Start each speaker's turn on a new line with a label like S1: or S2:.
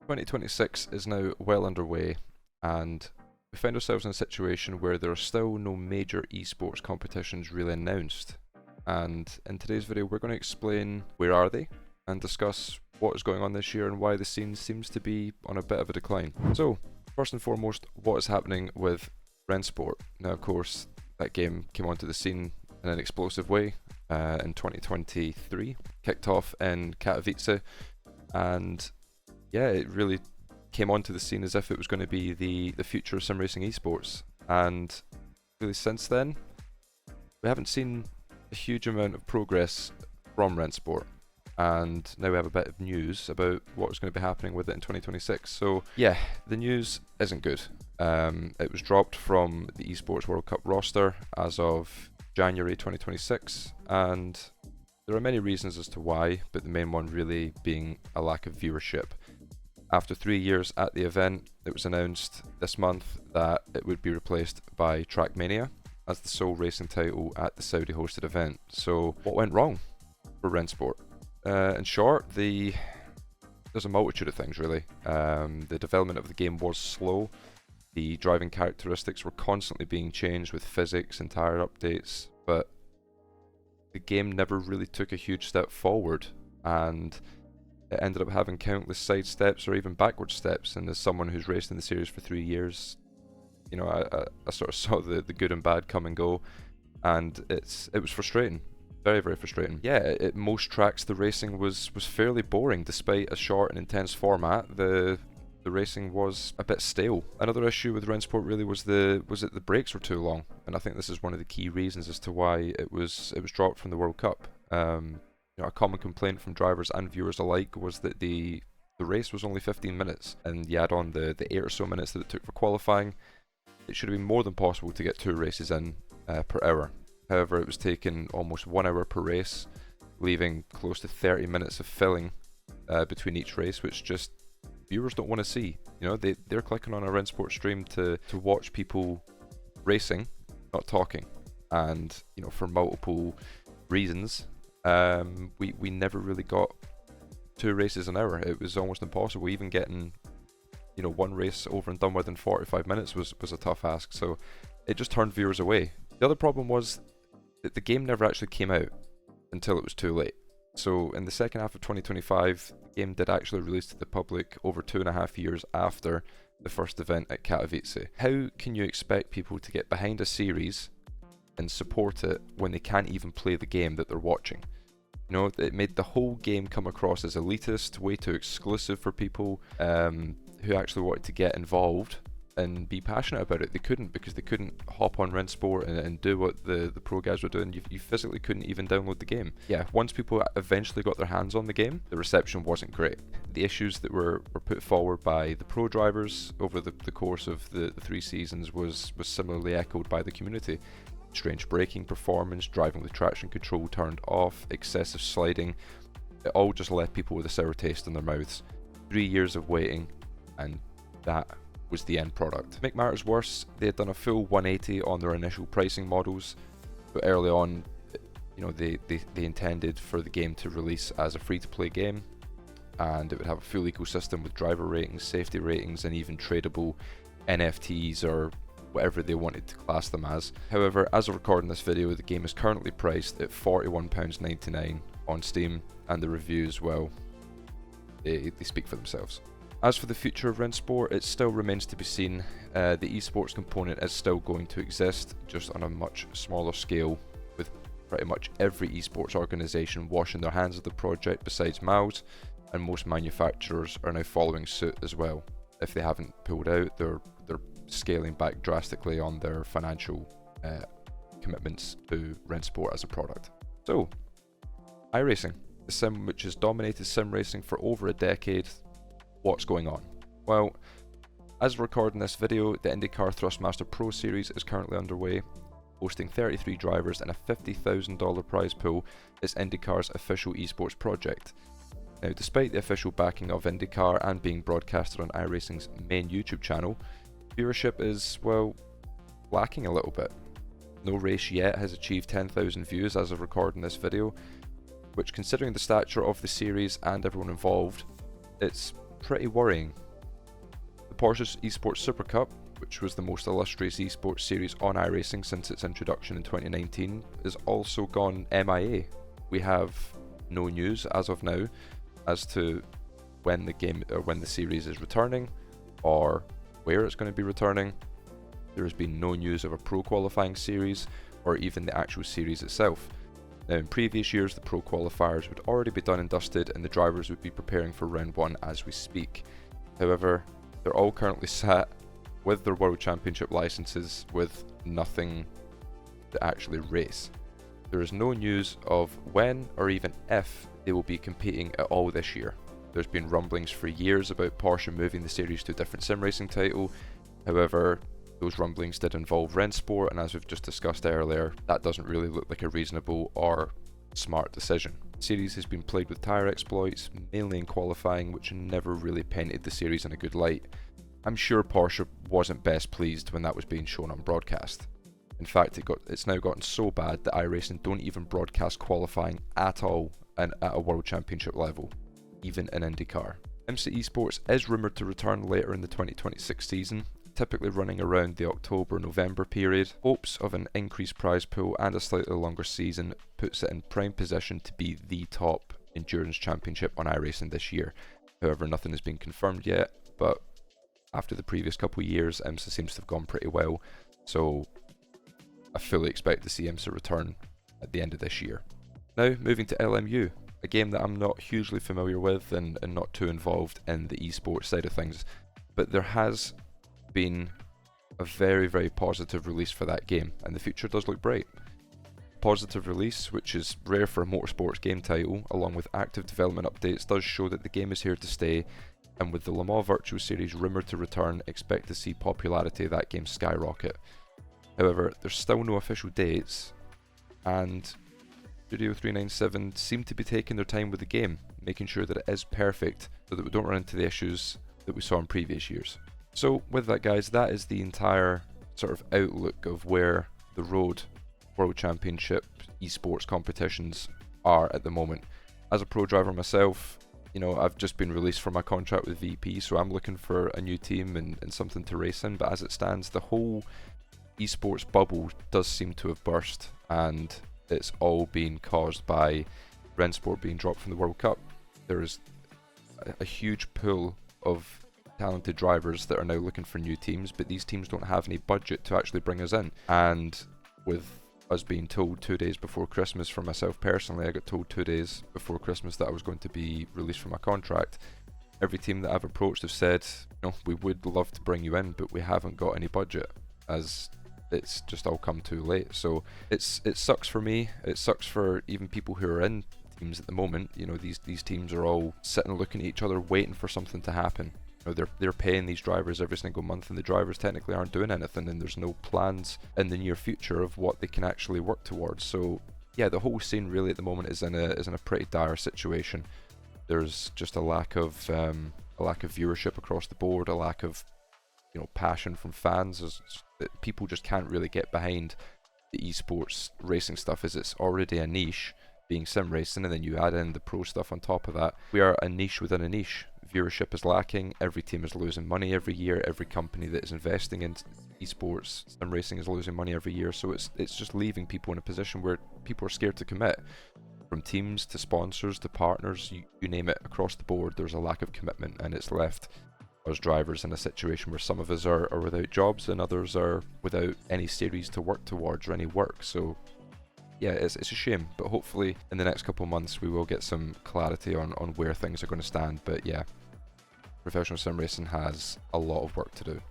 S1: 2026 is now well underway, and we find ourselves in a situation where there are still no major esports competitions really announced. And in today's video, we're going to explain where are they and discuss what is going on this year and why the scene seems to be on a bit of a decline. So, first and foremost, what is happening with Rennsport? Now, of course, that game came onto the scene in an explosive way in 2023, kicked off in Katowice, and yeah, it really came onto the scene as if it was going to be the future of Simracing esports. And really since then, we haven't seen a huge amount of progress from Rennsport. And now we have a bit of news about what's going to be happening with it in 2026. So yeah, the news isn't good. It was dropped from the Esports World Cup roster as of January 2026, and there are many reasons as to why, but the main one really being a lack of viewership. After 3 years at the event, it was announced this month that it would be replaced by Trackmania as the sole racing title at the Saudi hosted event. So what went wrong for Rennsport? In short, there's a multitude of things really. The development of the game was slow. The driving characteristics were constantly being changed with physics and tire updates, but the game never really took a huge step forward, and it ended up having countless side steps or even backward steps. And as someone who's raced in the series for 3 years, you know, I sort of saw the good and bad come and go, and it was frustrating. Very, very frustrating. Yeah, at most tracks the racing was fairly boring. Despite a short and intense format, the racing was a bit stale. Another issue with Rennsport really was that the breaks were too long, and I think this is one of the key reasons as to why it was dropped from the World Cup. You know, a common complaint from drivers and viewers alike was that the race was only 15 minutes, and you add on the 8 or so minutes that it took for qualifying, it should have been more than possible to get 2 races in per hour. However, it was taking almost 1 hour per race, leaving close to 30 minutes of filling between each race, which just viewers don't want to see. You know, they're clicking on a Rennsport stream to watch people racing, not talking. And you know, for multiple reasons, we never really got 2 races an hour. It was almost impossible. Even getting, you know, 1 race over and done with in 45 minutes was a tough ask. So it just turned viewers away. The other problem was that the game never actually came out until it was too late. So in the second half of 2025, the game did actually release to the public over 2.5 years after the first event at Katowice. How can you expect people to get behind a series and support it when they can't even play the game that they're watching? You know, it made the whole game come across as elitist, way too exclusive for people who actually wanted to get involved and be passionate about it. They couldn't, because they couldn't hop on Rennsport and do what the pro guys were doing. You physically couldn't even download the game. Yeah, once people eventually got their hands on the game, the reception wasn't great. The issues that were put forward by the pro drivers over the course of the 3 seasons was similarly echoed by the community. Strange braking performance, driving with traction control turned off, excessive sliding. It all just left people with a sour taste in their mouths. 3 years of waiting, and that was the end product. To make matters worse, they had done a full 180 on their initial pricing models, but early on, you know, they intended for the game to release as a free-to-play game, and it would have a full ecosystem with driver ratings, safety ratings, and even tradable NFTs or whatever they wanted to class them as. However, as of recording this video, the game is currently priced at £41.99 on Steam, and the reviews, well, they speak for themselves. As for the future of Rennsport, it still remains to be seen. The esports component is still going to exist, just on a much smaller scale, with pretty much every esports organisation washing their hands of the project besides MAUs, and most manufacturers are now following suit as well. If they haven't pulled out, they're scaling back drastically on their financial commitments to Rennsport as a product. So, iRacing, the sim which has dominated sim racing for over a decade. What's going on? Well, as we're recording this video, the IndyCar Thrustmaster Pro Series is currently underway, hosting 33 drivers and a $50,000 prize pool. It's IndyCar's official esports project. Now, despite the official backing of IndyCar and being broadcasted on iRacing's main YouTube channel, viewership is, well, lacking a little bit. No race yet has achieved 10,000 views as of recording this video, which, considering the stature of the series and everyone involved, it's pretty worrying. The Porsche Esports Super Cup, which was the most illustrious esports series on iRacing since its introduction in 2019, is also gone MIA. We have no news as of now as to when the series is returning or where it's going to be returning. There has been no news of a pro qualifying series or even the actual series itself. Now, in previous years, the pro qualifiers would already be done and dusted and the drivers would be preparing for round 1 as we speak. However, they're all currently sat with their World Championship licenses with nothing to actually race. There is no news of when or even if they will be competing at all this year. There's been rumblings for years about Porsche moving the series to a different Simracing title. However, those rumblings did involve Rennsport, and as we've just discussed earlier, that doesn't really look like a reasonable or smart decision. The series has been plagued with tyre exploits, mainly in qualifying, which never really painted the series in a good light. I'm sure Porsche wasn't best pleased when that was being shown on broadcast. In fact, it's now gotten so bad that iRacing don't even broadcast qualifying at all and at a World Championship level, even in IndyCar. IMSA Esports is rumoured to return later in the 2026 season, typically running around the October-November period. Hopes of an increased prize pool and a slightly longer season puts it in prime position to be the top endurance championship on iRacing this year. However, nothing has been confirmed yet, but after the previous couple of years, IMSA seems to have gone pretty well, so I fully expect to see IMSA return at the end of this year. Now, moving to LMU, a game that I'm not hugely familiar with and not too involved in the esports side of things, but there has been a very, very positive release for that game, and the future does look bright. Positive release, which is rare for a motorsports game title, along with active development updates, does show that the game is here to stay, and with the Le Mans Virtual Series rumoured to return, expect to see popularity of that game skyrocket. However, there's still no official dates, and Studio 397 seem to be taking their time with the game, making sure that it is perfect so that we don't run into the issues that we saw in previous years. So with that, guys, that is the entire sort of outlook of where the road World Championship esports competitions are at the moment. As a pro driver myself, you know, I've just been released from my contract with VP, so I'm looking for a new team and something to race in, but as it stands, the whole esports bubble does seem to have burst, and it's all being caused by Rennsport being dropped from the World Cup. There is a huge pool of talented drivers that are now looking for new teams, but these teams don't have any budget to actually bring us in. And with us being told 2 days before Christmas, for myself personally, I got told 2 days before Christmas that I was going to be released from my contract. Every team that I've approached have said, you know, we would love to bring you in, but we haven't got any budget, as it's just all come too late. So it sucks for me. It sucks for even people who are in teams at the moment. You know, these teams are all sitting looking at each other, waiting for something to happen. You know, they're paying these drivers every single month, and the drivers technically aren't doing anything, and there's no plans in the near future of what they can actually work towards. So yeah, the whole scene really at the moment is in a pretty dire situation. There's just a lack of viewership across the board, a lack of, you know, passion from fans. People just can't really get behind the esports racing stuff, as it's already a niche, being sim racing, and then you add in the pro stuff on top of that. We are a niche within a niche. Viewership is lacking. Every team is losing money every year. Every company that is investing in esports sim racing is losing money every year. So it's just leaving people in a position where people are scared to commit. From teams to sponsors to partners, you name it, across the board, there's a lack of commitment, and it's left us drivers in a situation where some of us are without jobs and others are without any series to work towards or any work. So yeah, it's a shame, but hopefully in the next couple of months we will get some clarity on where things are going to stand. But yeah, professional sim racing has a lot of work to do.